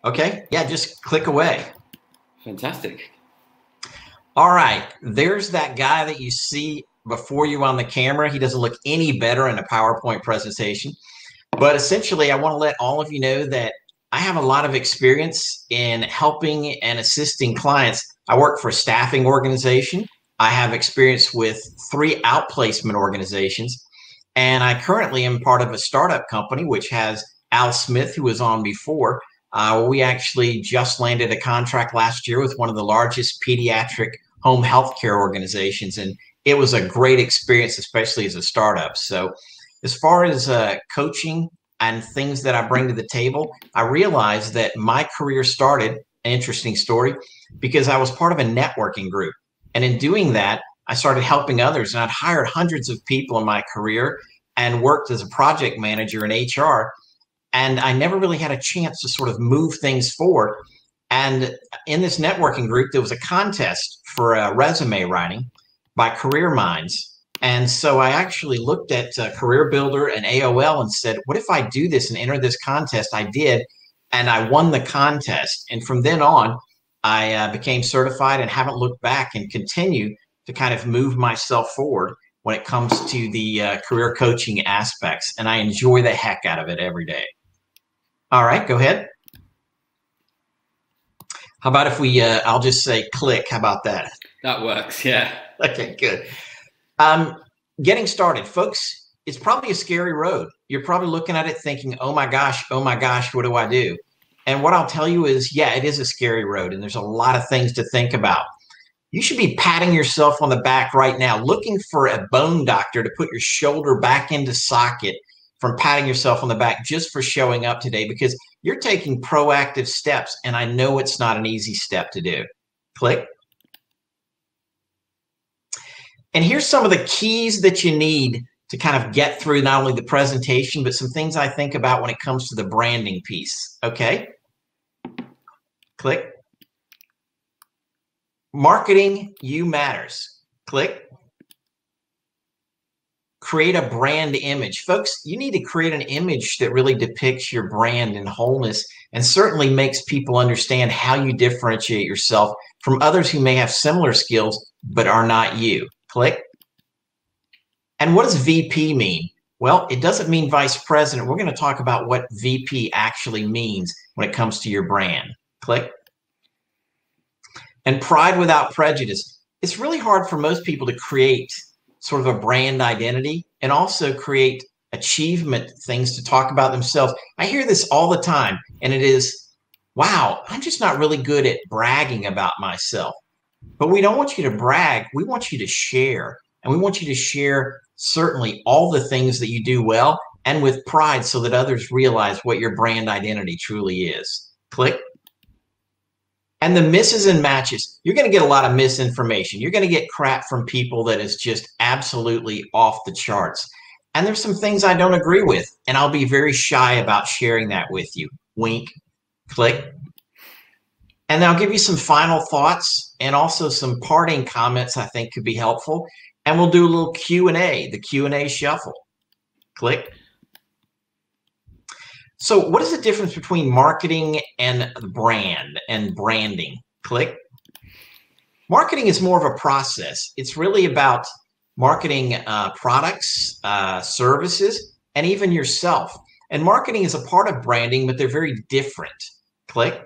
Okay, yeah, just click away. Fantastic. All right, there's that guy that you see before you on the camera. He doesn't look any better in a PowerPoint presentation. But essentially, I want to let all of you know that I have a lot of experience in helping and assisting clients. I work for a staffing organization. I have experience with 3 outplacement organizations. And I currently am part of a startup company, which has Al Smith, who was on before. We actually just landed a contract last year with one of the largest pediatric home healthcare organizations. And it was a great experience, especially as a startup. So as far as coaching and things that I bring to the table, I realized that my career started, an interesting story, because I was part of a networking group. And in doing that, I started helping others, and I'd hired hundreds of people in my career and worked as a project manager in HR. And I never really had a chance to sort of move things forward. And in this networking group, there was a contest for resume writing by Career Minds. And so I actually looked at Career Builder and AOL and said, what if I do this and enter this contest? I did, and I won the contest. And from then on, I became certified and haven't looked back, and continue to kind of move myself forward when it comes to the career coaching aspects. And I enjoy the heck out of it every day. All right, go ahead. How about if we, I'll just say click. How about that? That works, yeah. Okay, good. Getting started, folks, it's probably a scary road. You're probably looking at it thinking, oh my gosh, what do I do? And what I'll tell you is, yeah, it is a scary road, and there's a lot of things to think about. You should be patting yourself on the back right now, looking for a bone doctor to put your shoulder back into socket from patting yourself on the back just for showing up today, because you're taking proactive steps, and I know it's not an easy step to do. Click. And here's some of the keys that you need to kind of get through not only the presentation, but some things I think about when it comes to the branding piece. Okay. Click. Marketing you matters. Click. Create a brand image. Folks, you need to create an image that really depicts your brand in wholeness, and certainly makes people understand how you differentiate yourself from others who may have similar skills but are not you. Click. And what does VP mean? Well, it doesn't mean vice president. We're going to talk about what VP actually means when it comes to your brand. Click. And pride without prejudice. It's really hard for most people to create sort of a brand identity and also create achievement things to talk about themselves. I hear this all the time, and it is, wow, I'm just not really good at bragging about myself. But we don't want you to brag. We want you to share. And we want you to share certainly all the things that you do well and with pride, so that others realize what your brand identity truly is. Click. And the misses and matches. You're going to get a lot of misinformation. You're going to get crap from people that is just absolutely off the charts. And there's some things I don't agree with, and I'll be very shy about sharing that with you. Wink. Click. And I'll give you some final thoughts and also some parting comments I think could be helpful. And we'll do a little Q&A, the Q&A shuffle. Click. So what is the difference between marketing and brand and branding? Click. Marketing is more of a process. It's really about marketing products, services, and even yourself. And marketing is a part of branding, but they're very different. Click.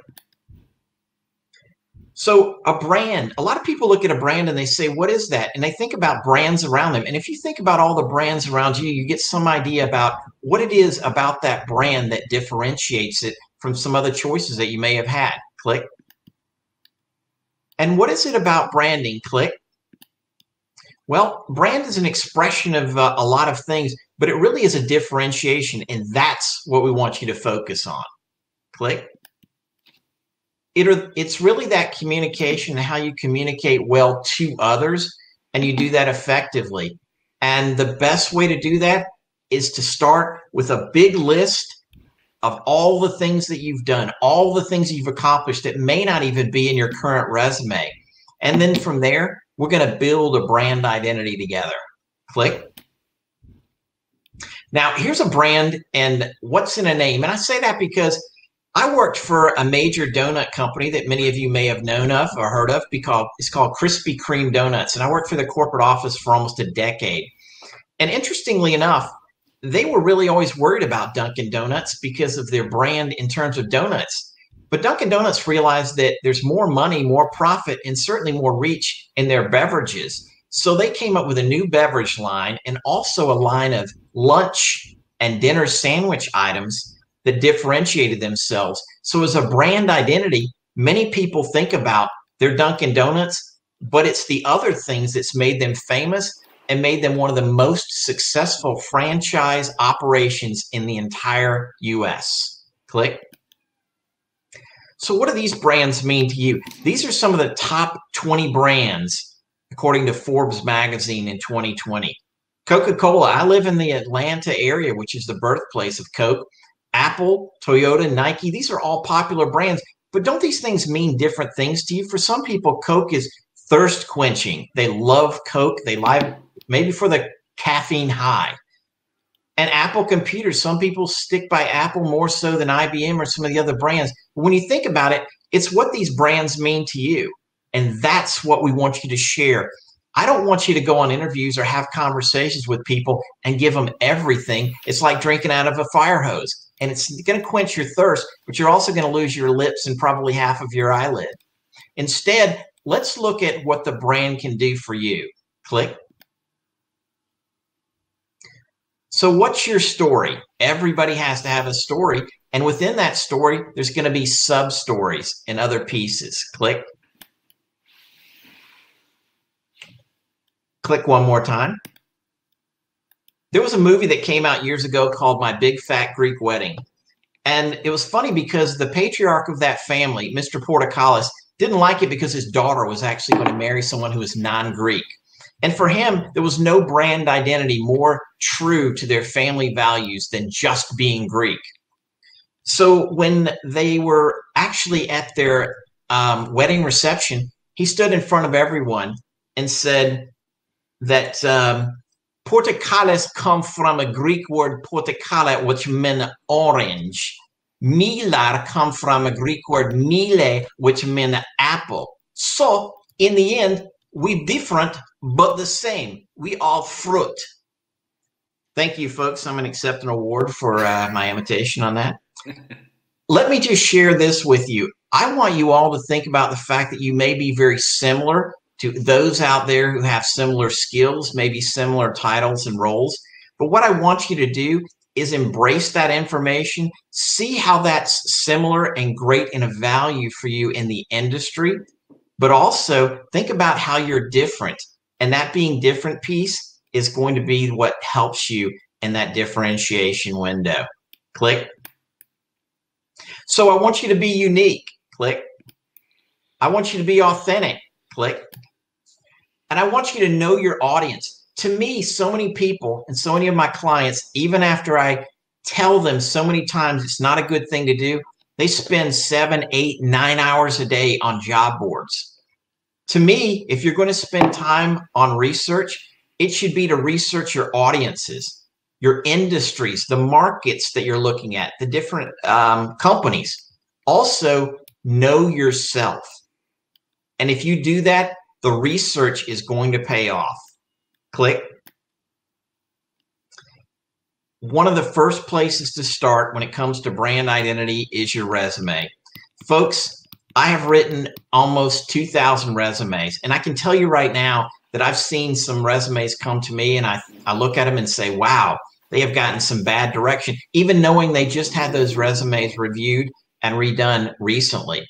So a brand, a lot of people look at a brand and they say, what is that? And they think about brands around them. And if you think about all the brands around you, you get some idea about what it is about that brand that differentiates it from some other choices that you may have had. Click. And what is it about branding? Click. Well, brand is an expression of a lot of things, but it really is a differentiation, and that's what we want you to focus on. Click. It's really that communication and how you communicate well to others, and you do that effectively. And the best way to do that is to start with a big list of all the things that you've done, all the things you've accomplished that may not even be in your current resume. And then from there, we're going to build a brand identity together. Click. Now, here's a brand, and what's in a name? And I say that because I worked for a major donut company that many of you may have known of or heard of because it's called Krispy Kreme Donuts. And I worked for the corporate office for almost a decade. And interestingly enough, they were really always worried about Dunkin' Donuts because of their brand in terms of donuts. But Dunkin' Donuts realized that there's more money, more profit, and certainly more reach in their beverages. So they came up with a new beverage line and also a line of lunch and dinner sandwich items that differentiated themselves. So as a brand identity, many people think about their Dunkin' Donuts, but it's the other things that's made them famous and made them one of the most successful franchise operations in the entire US. Click. So what do these brands mean to you? These are some of the top 20 brands according to Forbes magazine in 2020. Coca-Cola, I live in the Atlanta area, which is the birthplace of Coke. Apple, Toyota, Nike, these are all popular brands. But don't these things mean different things to you? For some people, Coke is thirst quenching. They love Coke. They like maybe for the caffeine high. And Apple computers, some people stick by Apple more so than IBM or some of the other brands. But when you think about it, it's what these brands mean to you. And that's what we want you to share. I don't want you to go on interviews or have conversations with people and give them everything. It's like drinking out of a fire hose. And it's going to quench your thirst, but you're also going to lose your lips and probably half of your eyelid. Instead, let's look at what the brand can do for you. Click. So what's your story? Everybody has to have a story. And within that story, there's going to be sub-stories and other pieces. Click. Click one more time. There was a movie that came out years ago called My Big Fat Greek Wedding. And it was funny because the patriarch of that family, Mr. Portokalis, didn't like it because his daughter was actually going to marry someone who was non-Greek. And for him, there was no brand identity more true to their family values than just being Greek. So when they were actually at their wedding reception, he stood in front of everyone and said that Portokalis come from a Greek word portokala, which meant orange. Milar come from a Greek word mile, which meant apple. So in the end, we different, but the same. We all fruit. Thank you, folks. I'm going to accept an award for my imitation on that. Let me just share this with you. I want you all to think about the fact that you may be very similar to those out there who have similar skills, maybe similar titles and roles. But what I want you to do is embrace that information, see how that's similar and great and a value for you in the industry, but also think about how you're different. And that being different piece is going to be what helps you in that differentiation window. Click. So I want you to be unique. Click. I want you to be authentic. Click. And I want you to know your audience. To me, so many people and so many of my clients, even after I tell them so many times it's not a good thing to do, they spend 7, 8, 9 hours a day on job boards. To me, if you're going to spend time on research, it should be to research your audiences, your industries, the markets that you're looking at, the different companies. Also, know yourself. And if you do that, the research is going to pay off. Click. One of the first places to start when it comes to brand identity is your resume. Folks, I have written almost 2,000 resumes, and I can tell you right now that I've seen some resumes come to me and I look at them and say, wow, they have gotten some bad direction, even knowing they just had those resumes reviewed and redone recently.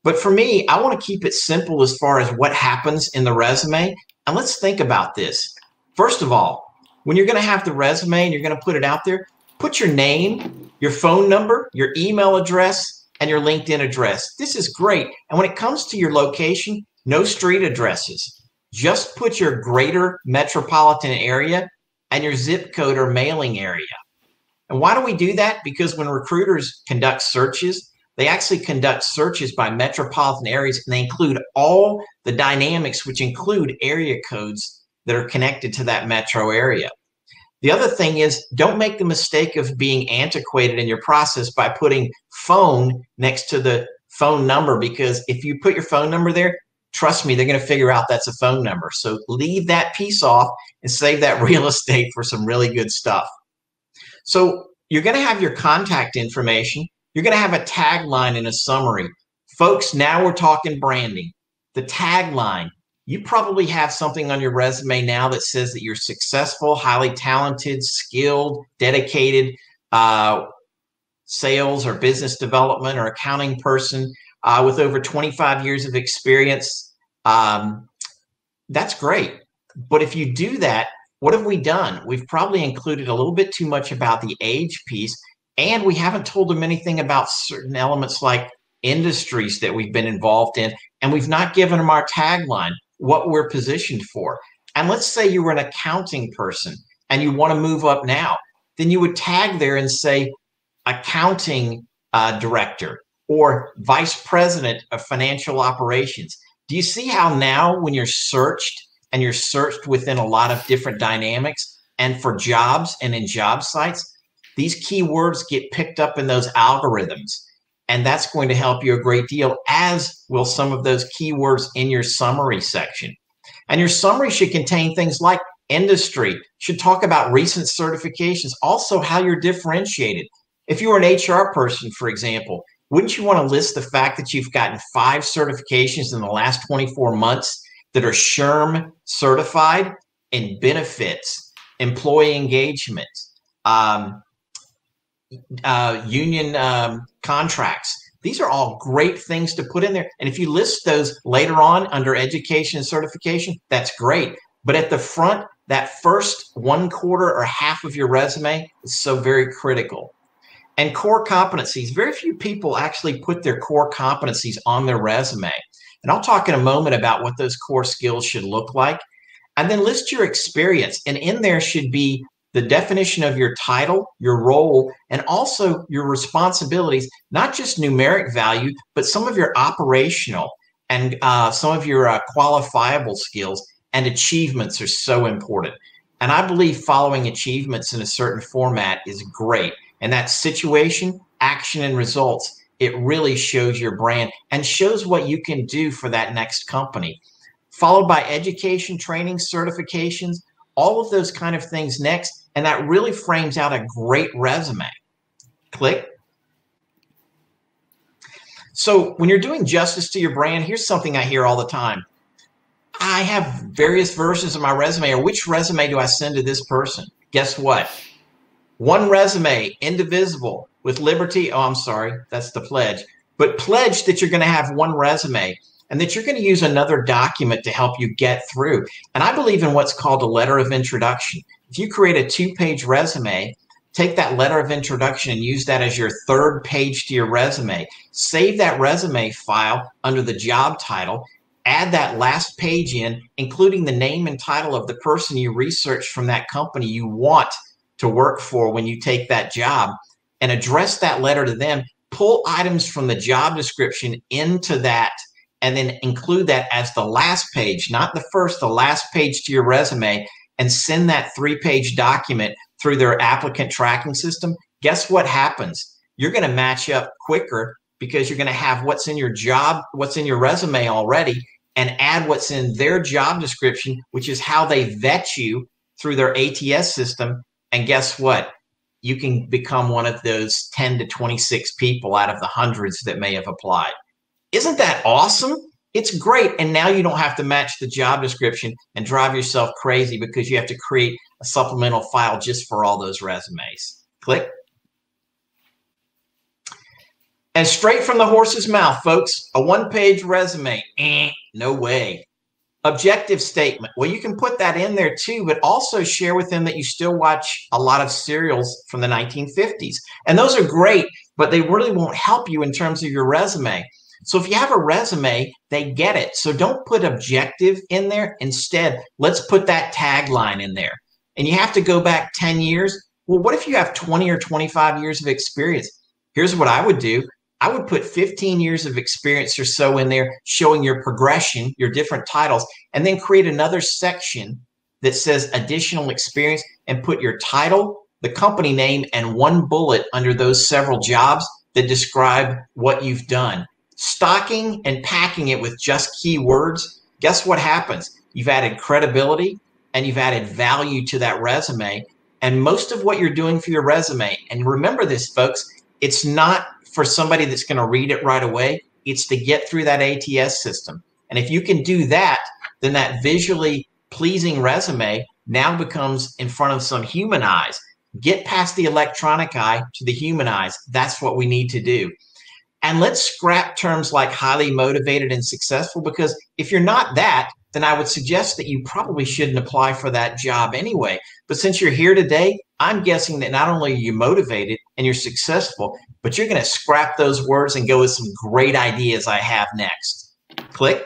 But for me, I want to keep it simple as far as what happens in the resume. And let's think about this. First of all, when you're going to have the resume and you're going to put it out there, put your name, your phone number, your email address, and your LinkedIn address. This is great. And when it comes to your location, no street addresses. Just put your greater metropolitan area and your zip code or mailing area. And why do we do that? Because when recruiters conduct searches, they actually conduct searches by metropolitan areas, and they include all the dynamics, which include area codes that are connected to that metro area. The other thing is, don't make the mistake of being antiquated in your process by putting phone next to the phone number, because if you put your phone number there, trust me, they're going to figure out that's a phone number. So leave that piece off and save that real estate for some really good stuff. So you're going to have your contact information. You're going to have a tagline and a summary. Folks, now we're talking branding. The tagline. You probably have something on your resume now that says that you're successful, highly talented, skilled, dedicated sales or business development or accounting person with over 25 years of experience. That's great. But if you do that, what have we done? We've probably included a little bit too much about the age piece, and we haven't told them anything about certain elements like industries that we've been involved in, and we've not given them our tagline, what we're positioned for. And let's say you were an accounting person and you want to move up now, then you would tag there and say accounting director or vice president of financial operations. Do you see how now when you're searched, and you're searched within a lot of different dynamics and for jobs and in job sites, these keywords get picked up in those algorithms. And that's going to help you a great deal, as will some of those keywords in your summary section. And your summary should contain things like industry, should talk about recent certifications, also how you're differentiated. If you were an HR person, for example, wouldn't you want to list the fact that you've gotten 5 certifications in the last 24 months that are SHRM certified in benefits, employee engagement, union contracts? These are all great things to put in there. And if you list those later on under education and certification, that's great. But at the front, that first 1/4 or half of your resume is so very critical. And core competencies, very few people actually put their core competencies on their resume. And I'll talk in a moment about what those core skills should look like. And then list your experience. And in there should be the definition of your title, your role, and also your responsibilities, not just numeric value, but some of your operational and some of your qualifiable skills and achievements are so important. And I believe following achievements in a certain format is great. And that situation, action, and results, it really shows your brand and shows what you can do for that next company. Followed by education, training, certifications, all of those kind of things next. And that really frames out a great resume. Click. So when you're doing justice to your brand, here's something I hear all the time. I have various versions of my resume, or which resume do I send to this person? Guess what? One resume, indivisible, with liberty. Oh, I'm sorry, that's the pledge. But pledge that you're going to have one resume and that you're going to use another document to help you get through. And I believe in what's called a letter of introduction. If you create a 2-page resume, take that letter of introduction and use that as your 3rd page to your resume. Save that resume file under the job title. Add that last page in, including the name and title of the person you researched from that company you want to work for when you take that job, and address that letter to them. Pull items from the job description into that, and then include that as the last page, not the first, the last page to your resume, and send that 3-page document through their applicant tracking system. Guess what happens? You're going to match up quicker because you're going to have what's in your job, what's in your resume already, and add what's in their job description, which is how they vet you through their ATS system. And guess what? You can become one of those 10 to 26 people out of the hundreds that may have applied. Isn't that awesome? It's great. And now you don't have to match the job description and drive yourself crazy because you have to create a supplemental file just for all those resumes. Click. And straight from the horse's mouth, folks, a 1-page resume. No way. Objective statement. Well, you can put that in there too, but also share with them that you still watch a lot of serials from the 1950s. And those are great, but they really won't help you in terms of your resume. So if you have a resume, they get it. So don't put objective in there. Instead, let's put that tagline in there. And you have to go back 10 years. Well, what if you have 20 or 25 years of experience? Here's what I would do. I would put 15 years of experience or so in there, showing your progression, your different titles, and then create another section that says additional experience and put your title, the company name, and one bullet under those several jobs that describe what you've done. Stocking and packing it with just keywords, guess what happens? You've added credibility and you've added value to that resume. And most of what you're doing for your resume, and remember this, folks, it's not for somebody that's going to read it right away. It's to get through that ATS system. And if you can do that, then that visually pleasing resume now becomes in front of some human eyes. Get past the electronic eye to the human eyes. That's what we need to do. And let's scrap terms like highly motivated and successful, because if you're not that, then I would suggest that you probably shouldn't apply for that job anyway. But since you're here today, I'm guessing that not only are you motivated and you're successful, but you're going to scrap those words and go with some great ideas I have next. Click.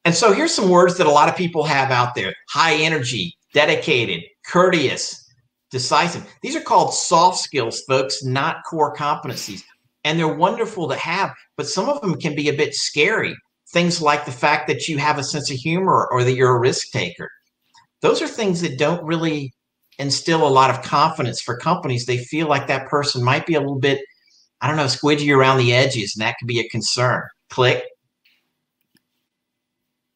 And so here's some words that a lot of people have out there: high energy, dedicated, courteous, decisive. These are called soft skills, folks, not core competencies. And they're wonderful to have, but some of them can be a bit scary. Things like the fact that you have a sense of humor or that you're a risk taker. Those are things that don't really instill a lot of confidence for companies. They feel like that person might be a little bit, I don't know, squidgy around the edges, and that could be a concern. Click.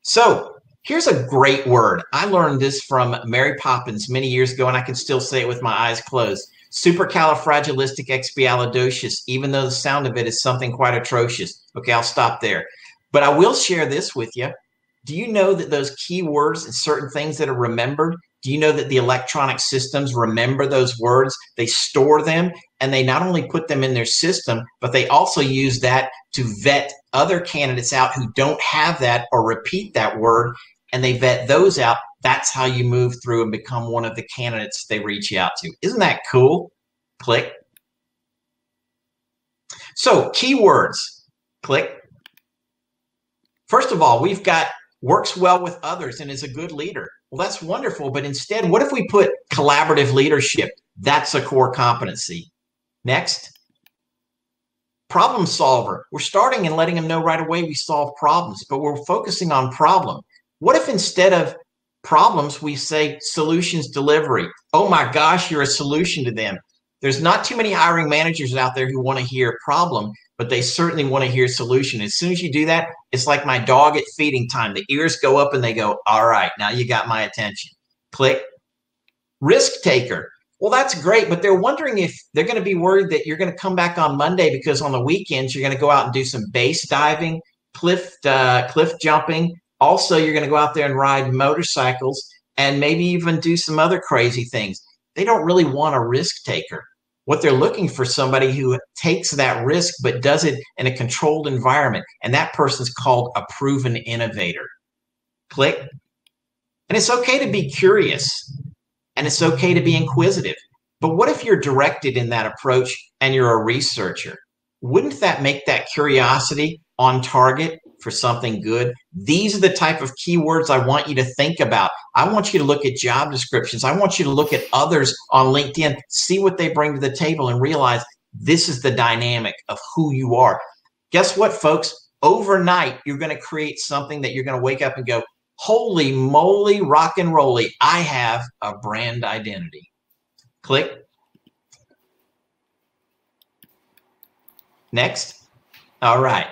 So here's a great word. I learned this from Mary Poppins many years ago, and I can still say it with my eyes closed. Supercalifragilisticexpialidocious, even though the sound of it is something quite atrocious. Okay, I'll stop there. But I will share this with you. Do you know that those keywords and certain things that are remembered, do you know that the electronic systems remember those words? They store them, and they not only put them in their system, but they also use that to vet other candidates out who don't have that or repeat that word, and they vet those out. That's how you move through and become one of the candidates they reach out to. Isn't that cool? Click. So keywords. Click. First of all, we've got works well with others and is a good leader. Well, that's wonderful. But instead, what if we put collaborative leadership? That's a core competency. Next, problem solver. We're starting and letting them know right away we solve problems, but we're focusing on problem. What if instead of problems, we say solutions delivery? Oh my gosh, you're a solution to them. There's not too many hiring managers out there who want to hear problem, but they certainly want to hear solution. As soon as you do that, it's like my dog at feeding time. The ears go up and they go, all right, now you got my attention. Click. Risk taker. Well, that's great, but they're wondering if they're going to be worried that you're going to come back on Monday because on the weekends you're going to go out and do some base diving, cliff jumping. Also, you're going to go out there and ride motorcycles and maybe even do some other crazy things. They don't really want a risk taker. What they're looking for, somebody who takes that risk but does it in a controlled environment, and that person's called a proven innovator. Click. And it's okay to be curious, and it's okay to be inquisitive. But what if you're directed in that approach and you're a researcher? Wouldn't that make that curiosity on target for something good? These are the type of keywords I want you to think about. I want you to look at job descriptions. I want you to look at others on LinkedIn, see what they bring to the table, and realize this is the dynamic of who you are. Guess what, folks? Overnight, you're going to create something that you're going to wake up and go, holy moly, rock and rolly, I have a brand identity. Click. Next. All right.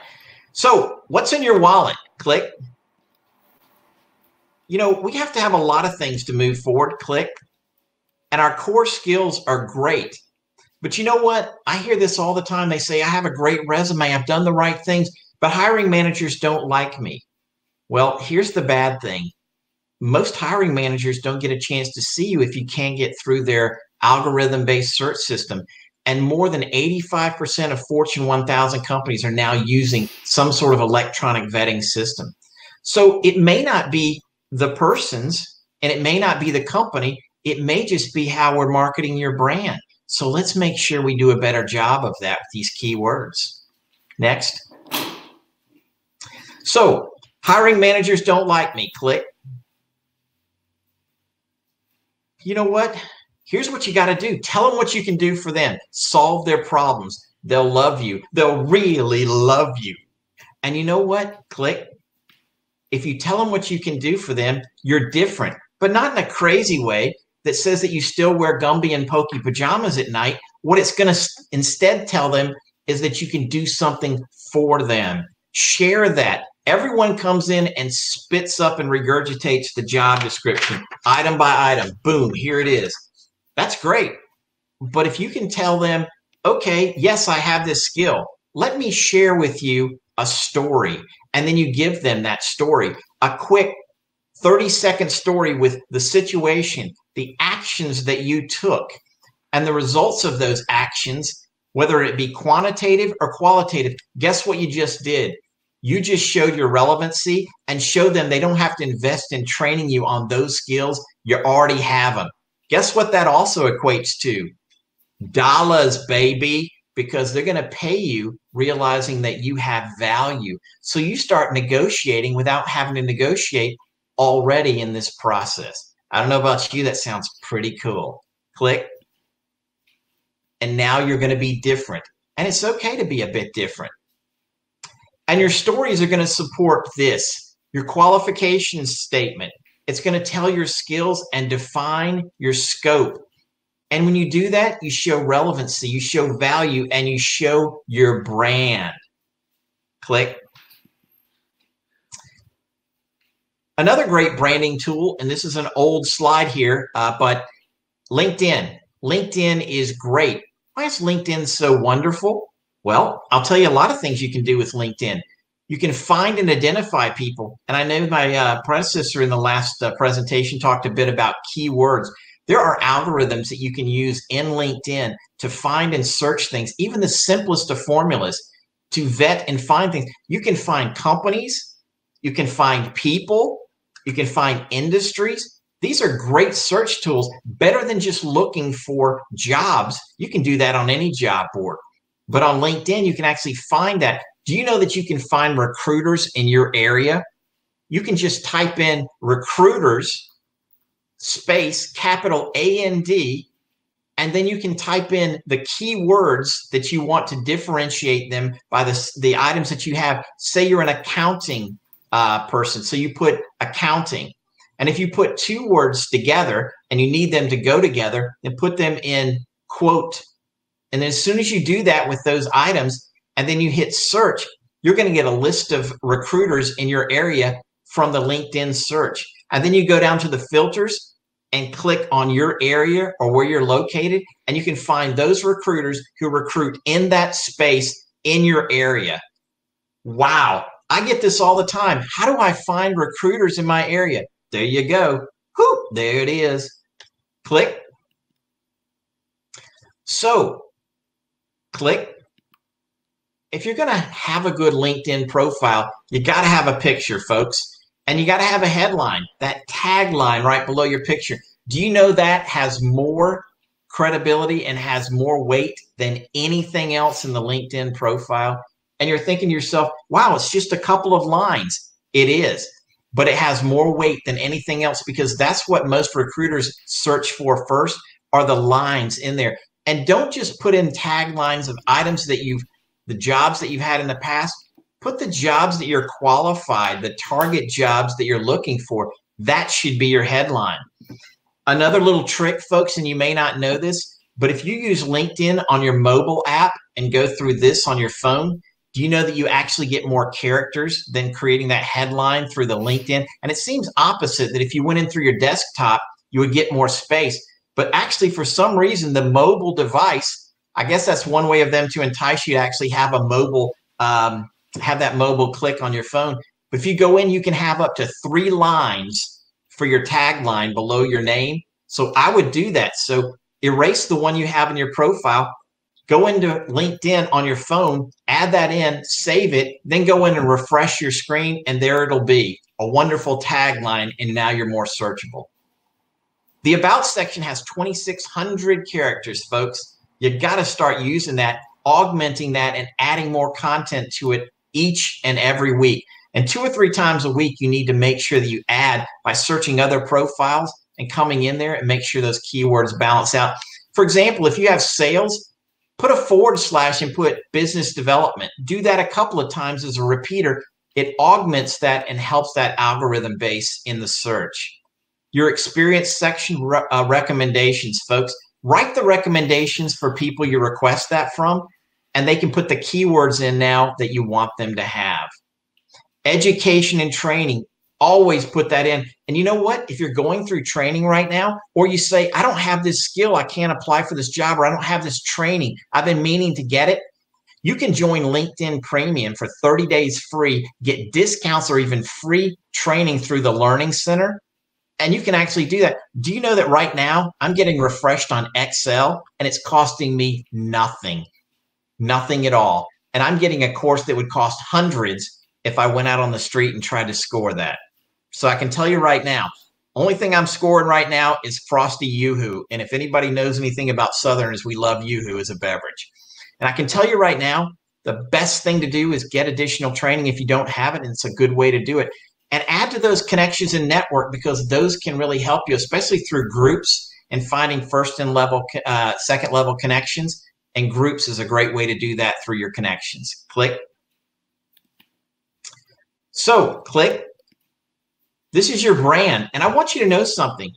So what's in your wallet? Click. You know, we have to have a lot of things to move forward. Click. And our core skills are great. But you know what? I hear this all the time. They say, I have a great resume. I've done the right things, but hiring managers don't like me. Well, here's the bad thing. Most hiring managers don't get a chance to see you if you can't get through their algorithm-based search system. And more than 85% of Fortune 1000 companies are now using some sort of electronic vetting system. So it may not be the persons and it may not be the company. It may just be how we're marketing your brand. So let's make sure we do a better job of that with these keywords. Next. So hiring managers don't like me. Click. You know what? Here's what you got to do. Tell them what you can do for them. Solve their problems. They'll love you. They'll really love you. And you know what? Click. If you tell them what you can do for them, you're different, but not in a crazy way that says that you still wear Gumby and Pokey pajamas at night. What it's going to instead tell them is that you can do something for them. Share that. Everyone comes in and spits up and regurgitates the job description, item by item. Boom, here it is. That's great. But if you can tell them, okay, yes, I have this skill. Let me share with you a story. And then you give them that story, a quick 30-second story with the situation, the actions that you took, and the results of those actions, whether it be quantitative or qualitative. Guess what you just did? You just showed your relevancy and showed them they don't have to invest in training you on those skills. You already have them. Guess what that also equates to? Dollars, baby, because they're going to pay you realizing that you have value. So you start negotiating without having to negotiate already in this process. I don't know about you. That sounds pretty cool. Click. And now you're going to be different. And it's okay to be a bit different. And your stories are going to support this. Your qualification statement. It's going to tell your skills and define your scope. And when you do that, you show relevancy, you show value, and you show your brand. Click. Another great branding tool, and this is an old slide here, but LinkedIn. LinkedIn is great. Why is LinkedIn so wonderful? Well, I'll tell you a lot of things you can do with LinkedIn. You can find and identify people. And I know my predecessor in the last presentation talked a bit about keywords. There are algorithms that you can use in LinkedIn to find and search things, even the simplest of formulas, to vet and find things. You can find companies, you can find people, you can find industries. These are great search tools, better than just looking for jobs. You can do that on any job board. But on LinkedIn, you can actually find that. Do you know that you can find recruiters in your area? You can just type in recruiters, space, capital A-N-D, and then you can type in the keywords that you want to differentiate them by the items that you have. Say you're an accounting person, so you put accounting. And if you put two words together and you need them to go together, then put them in quote. And then as soon as you do that with those items, and then you hit search, you're going to get a list of recruiters in your area from the LinkedIn search. And then you go down to the filters and click on your area or where you're located, and you can find those recruiters who recruit in that space in your area. Wow, I get this all the time. How do I find recruiters in my area? There you go. Whew, there it is. Click. So, click. If you're going to have a good LinkedIn profile, you got to have a picture, folks. And you got to have a headline, that tagline right below your picture. Do you know that has more credibility and has more weight than anything else in the LinkedIn profile? And you're thinking to yourself, wow, it's just a couple of lines. It is, but it has more weight than anything else because that's what most recruiters search for first are the lines in there. And don't just put in taglines of items that the jobs that you've had in the past. Put the jobs that you're qualified, the target jobs that you're looking for. That should be your headline. Another little trick, folks, and you may not know this, but if you use LinkedIn on your mobile app and go through this on your phone, do you know that you actually get more characters than creating that headline through the LinkedIn? And it seems opposite, that if you went in through your desktop, you would get more space. But actually, for some reason, the mobile device, I guess that's one way of them to entice you to actually have a mobile have that mobile click on your phone. But if you go in, you can have up to 3 lines for your tagline below your name. So I would do that. So erase the one you have in your profile, go into LinkedIn on your phone, add that in, save it, then go in and refresh your screen, and there it'll be a wonderful tagline, and now you're more searchable. The About section has 2,600 characters, folks. You got to start using that, augmenting that, and adding more content to it each and every week. And 2 or 3 times a week, you need to make sure that you add by searching other profiles and coming in there and make sure those keywords balance out. For example, if you have sales, put a / and put business development. Do that a couple of times as a repeater. it augments that and helps that algorithm base in the search. Your experience section recommendations, folks. Write the recommendations for people you request that from, and they can put the keywords in now that you want them to have. Education and training, always put that in. And you know what? If you're going through training right now, or you say, I don't have this skill, I can't apply for this job, or I don't have this training, I've been meaning to get it, you can join LinkedIn Premium for 30 days free, get discounts or even free training through the Learning Center. And you can actually do that. Do you know that right now I'm getting refreshed on Excel and it's costing me nothing at all. And I'm getting a course that would cost hundreds if I went out on the street and tried to score that. So I can tell you right now, only thing I'm scoring right now is Frosty Yoo-Hoo. And if anybody knows anything about Southerners, we love Yoo-Hoo as a beverage. And I can tell you right now, the best thing to do is get additional training if you don't have it, and it's a good way to do it. And add to those connections and network, because those can really help you, especially through groups and finding second level connections. And groups is a great way to do that through your connections. Click. So click. This is your brand. And I want you to know something.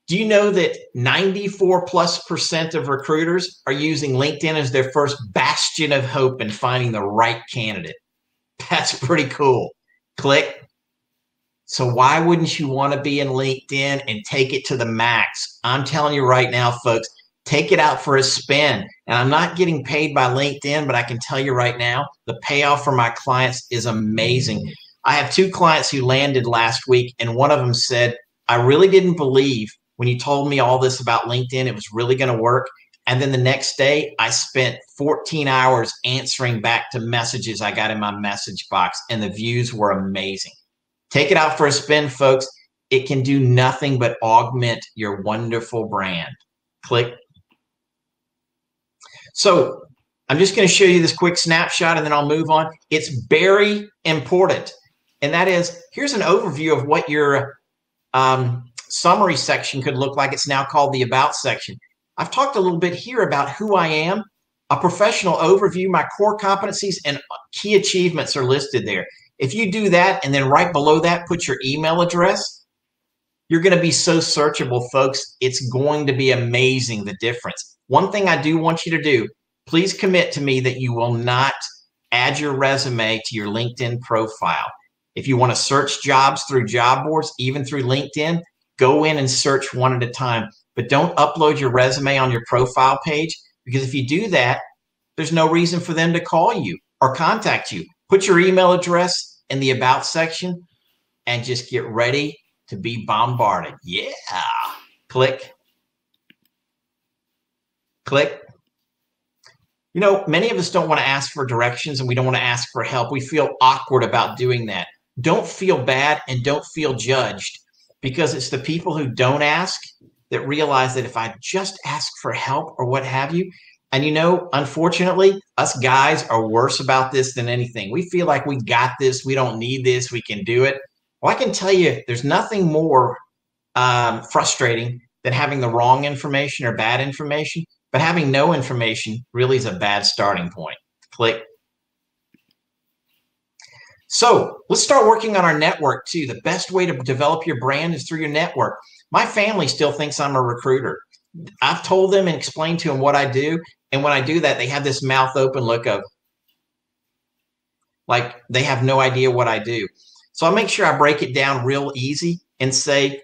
Do you know that 94+% of recruiters are using LinkedIn as their first bastion of hope in finding the right candidate? That's pretty cool. Click. So why wouldn't you want to be in LinkedIn and take it to the max? I'm telling you right now, folks, take it out for a spin. And I'm not getting paid by LinkedIn, but I can tell you right now, the payoff for my clients is amazing. I have 2 clients who landed last week, and one of them said, I really didn't believe when you told me all this about LinkedIn, it was really going to work. And then the next day, I spent 14 hours answering back to messages I got in my message box, and the views were amazing. Take it out for a spin, folks. It can do nothing but augment your wonderful brand. Click. So I'm just going to show you this quick snapshot, and then I'll move on. It's very important. And that is, here's an overview of what your summary section could look like. It's now called the About section. I've talked a little bit here about who I am, a professional overview, my core competencies, and key achievements are listed there. If you do that, and then right below that, put your email address, you're going to be so searchable, folks. It's going to be amazing, the difference. One thing I do want you to do, please commit to me that you will not add your resume to your LinkedIn profile. If you want to search jobs through job boards, even through LinkedIn, go in and search one at a time. But don't upload your resume on your profile page, because if you do that, there's no reason for them to call you or contact you. Put your email address in the About section and just get ready to be bombarded. Yeah. Click. Click. You know, many of us don't want to ask for directions, and we don't want to ask for help. We feel awkward about doing that. Don't feel bad and don't feel judged, because it's the people who don't ask that realize that if I just ask for help or what have you. And you know, unfortunately, us guys are worse about this than anything. We feel like we got this, we don't need this, we can do it. Well, I can tell you, there's nothing more frustrating than having the wrong information or bad information, but having no information really is a bad starting point. Click. So let's start working on our network too. The best way to develop your brand is through your network. My family still thinks I'm a recruiter. I've told them and explained to them what I do. And when I do that, they have this mouth open look of like they have no idea what I do. So I make sure I break it down real easy and say,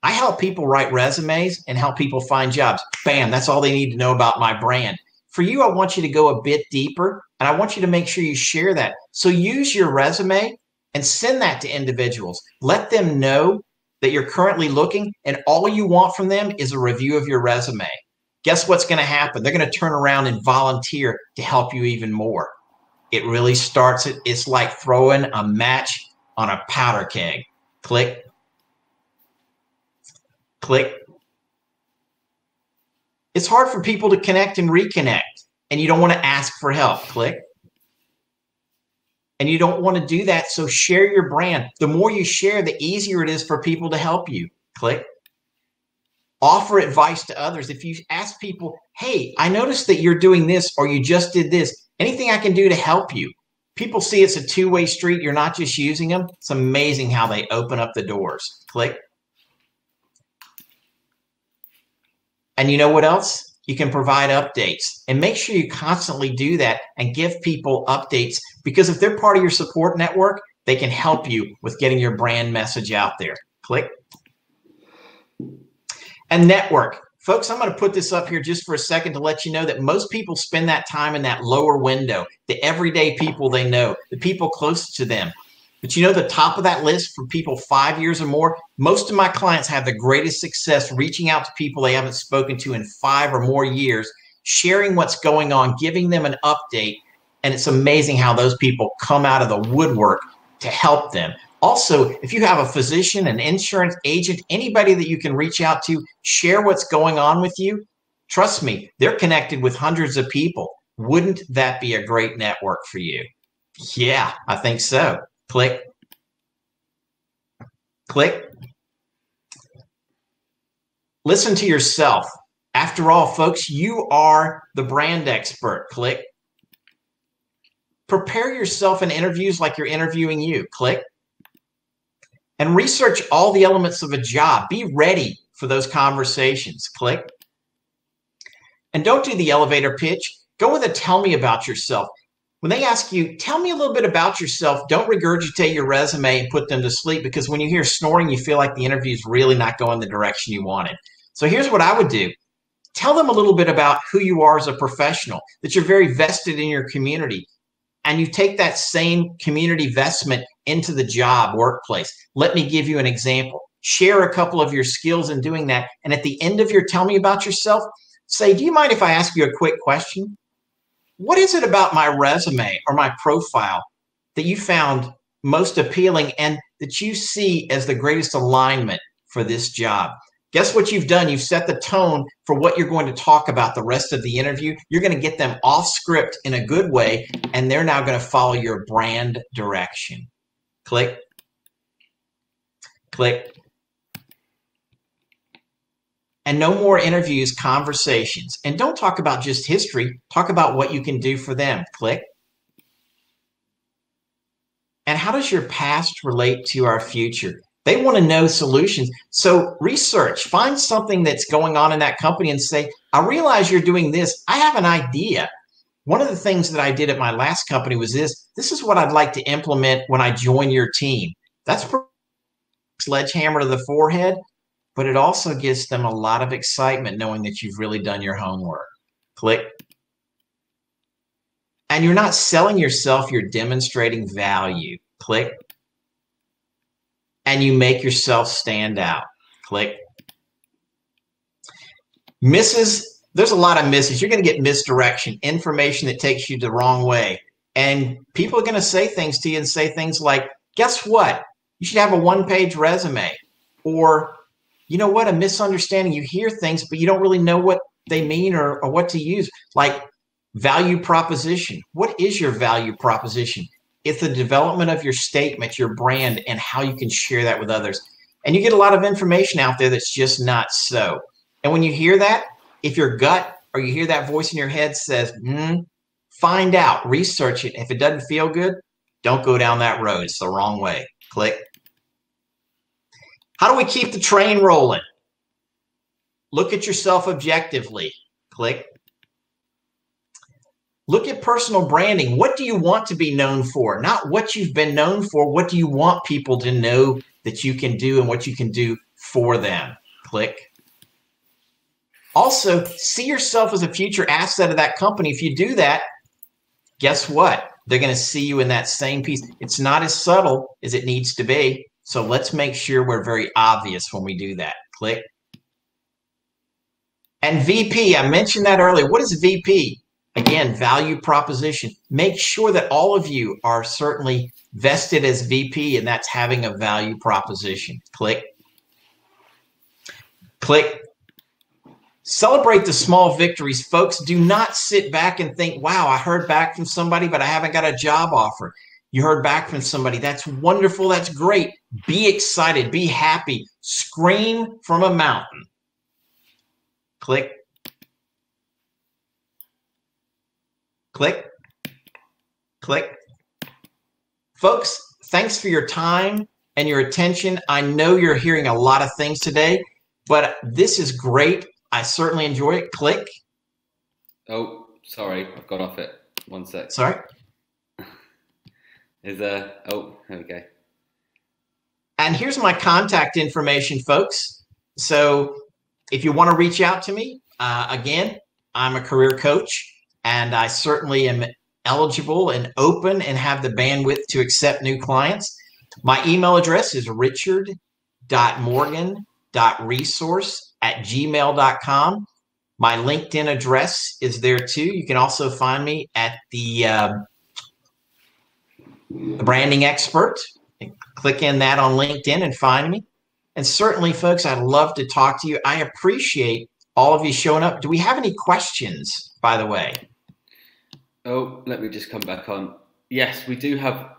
I help people write resumes and help people find jobs. Bam, that's all they need to know about my brand. For you, I want you to go a bit deeper, and I want you to make sure you share that. So use your resume and send that to individuals. Let them know that you're currently looking, and all you want from them is a review of your resume. Guess what's going to happen? They're going to turn around and volunteer to help you even more. It really starts, it's like throwing a match on a powder keg. Click. Click. It's hard for people to connect and reconnect, and you don't want to ask for help. Click. And you don't want to do that, so share your brand. The more you share, the easier it is for people to help you. Click. Offer advice to others. If you ask people, hey, I noticed that you're doing this, or you just did this, anything I can do to help you, People see it's a two-way street. You're not just using them. It's amazing how they open up the doors. Click. And you know what else? You can provide updates, and make sure you constantly do that and give people updates, because if they're part of your support network, they can help you with getting your brand message out there. Click. And network. Folks, I'm going to put this up here just for a second to let you know that most people spend that time in that lower window, the everyday people they know, the people closest to them. But you know, the top of that list for people 5 years or more, most of my clients have the greatest success reaching out to people they haven't spoken to in 5 or more years, sharing what's going on, giving them an update. And it's amazing how those people come out of the woodwork to help them. Also, if you have a physician, an insurance agent, anybody that you can reach out to, share what's going on with you. Trust me, they're connected with hundreds of people. Wouldn't that be a great network for you? Yeah, I think so. Click. Click. Listen to yourself. After all, folks, you are the brand expert. Click. Prepare yourself in interviews like you're interviewing you. Click. And research all the elements of a job. Be ready for those conversations. Click. And don't do the elevator pitch. Go with a tell me about yourself. When they ask you, tell me a little bit about yourself, don't regurgitate your resume and put them to sleep, because when you hear snoring, you feel like the interview is really not going the direction you wanted. So here's what I would do. Tell them a little bit about who you are as a professional, that you're very vested in your community, and you take that same community vestment into the job workplace. Let me give you an example. Share a couple of your skills in doing that. And at the end of your tell me about yourself, say, do you mind if I ask you a quick question? What is it about my resume or my profile that you found most appealing and that you see as the greatest alignment for this job? Guess what you've done? You've set the tone for what you're going to talk about the rest of the interview. You're going to get them off script in a good way, and they're now going to follow your brand direction. Click. Click. And no more interviews, conversations. And don't talk about just history. Talk about what you can do for them. Click. And how does your past relate to our future? They want to know solutions. So research, find something that's going on in that company and say, I realize you're doing this. I have an idea. One of the things that I did at my last company was this. This is what I'd like to implement when I join your team. That's a sledgehammer to the forehead, but it also gives them a lot of excitement knowing that you've really done your homework. Click. And you're not selling yourself, you're demonstrating value. Click. And you make yourself stand out. Click. Misses, there's a lot of misses. You're going to get misdirection, information that takes you the wrong way. And people are going to say things to you and say things like, guess what? You should have a one-page resume. Or, you know what, a misunderstanding. You hear things, but you don't really know what they mean or what to use. Like value proposition. What is your value proposition? It's the development of your statement, your brand, and how you can share that with others. And you get a lot of information out there that's just not so. And when you hear that, if your gut or you hear that voice in your head says, find out, research it. If it doesn't feel good, don't go down that road. It's the wrong way. Click. How do we keep the train rolling? Look at yourself objectively. Click. Look at personal branding. What do you want to be known for? Not what you've been known for. What do you want people to know that you can do and what you can do for them? Click. Also, see yourself as a future asset of that company. If you do that, guess what? They're going to see you in that same piece. It's not as subtle as it needs to be. So let's make sure we're very obvious when we do that. Click. And VP, I mentioned that earlier. What is VP? Again, value proposition. Make sure that all of you are certainly vested as VP, and that's having a value proposition. Click. Click. Celebrate the small victories, folks. Do not sit back and think, wow, I heard back from somebody, but I haven't got a job offer. You heard back from somebody. That's wonderful. That's great. Be excited. Be happy. Scream from a mountain. Click. Click. Click. Folks, thanks for your time and your attention. I know you're hearing a lot of things today, but this is great. I certainly enjoy it. Click. Oh, sorry, I've got off it. One sec. Sorry. Oh, there we go. And here's my contact information, folks. So if you want to reach out to me, again, I'm a career coach, and I certainly am eligible and open and have the bandwidth to accept new clients. My email address is richard.morgan.resource@gmail.com. My LinkedIn address is there too. You can also find me at the Branding Expert. Click in that on LinkedIn and find me. And certainly, folks, I'd love to talk to you. I appreciate all of you showing up. Do we have any questions, by the way? Oh, let me just come back on. Yes, we do have.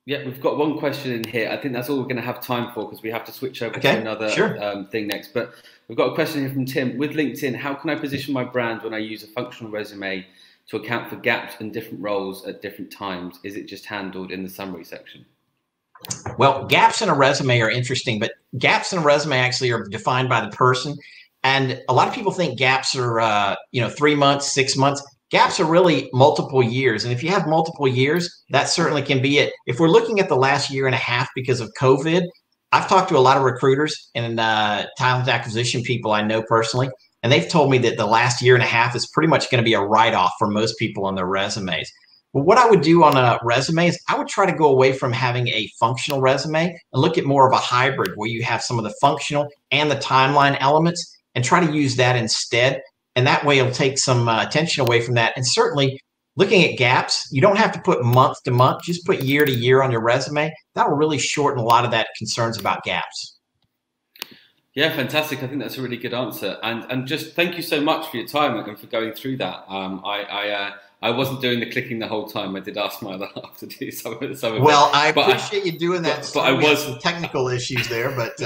Yeah, we've got one question in here. I think that's all we're going to have time for because we have to switch over to another thing next. But we've got a question here from Tim. With LinkedIn, how can I position my brand when I use a functional resume to account for gaps in different roles at different times? Is it just handled in the summary section? Well, gaps in a resume are interesting, but gaps in a resume actually are defined by the person. And a lot of people think gaps are, 3 months, 6 months. Gaps are really multiple years. And if you have multiple years, that certainly can be it. If we're looking at the last year and a half because of COVID, I've talked to a lot of recruiters and talent acquisition people I know personally, and they've told me that the last year and a half is pretty much going to be a write-off for most people on their resumes. But what I would do on a resume is I would try to go away from having a functional resume and look at more of a hybrid where you have some of the functional and the timeline elements and try to use that instead. And that way it'll take some attention away from that. And certainly looking at gaps, you don't have to put month to month, just put year to year on your resume. That will really shorten a lot of that concerns about gaps. Yeah, fantastic. I think that's a really good answer. And just thank you so much for your time and for going through that. I wasn't doing the clicking the whole time. I did ask my other half to do some of it. Well, I appreciate you doing that. But I was some technical issues there, but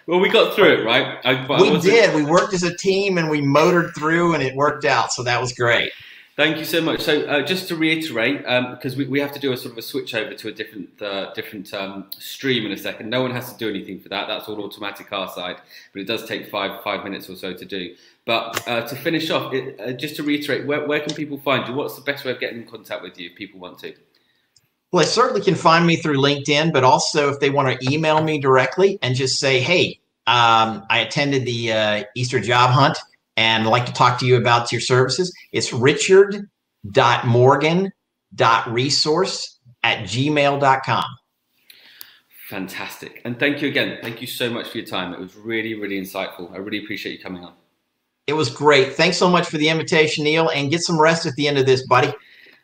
well, we got through it, right? We did. We worked as a team and we motored through, and it worked out. So that was great. Thank you so much. So just to reiterate, because we have to do a sort of a switch over to a different stream in a second. No one has to do anything for that. That's all automatic our side, but it does take five minutes or so to do. But to finish off, just to reiterate, where can people find you? What's the best way of getting in contact with you if people want to? Well, they certainly can find me through LinkedIn, but also if they want to email me directly and just say, hey, I attended the Easter job hunt and I'd like to talk to you about your services. It's richard.morgan.resource@gmail.com. Fantastic. And thank you again. Thank you so much for your time. It was really, really insightful. I really appreciate you coming on. It was great. Thanks so much for the invitation, Neil, and get some rest at the end of this, buddy.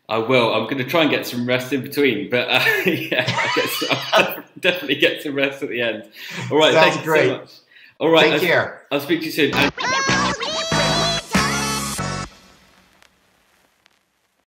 I will. I'm going to try and get some rest in between, but I'll definitely get some rest at the end. All right. Sounds great. So much. All right. Take care. I'll speak to you soon.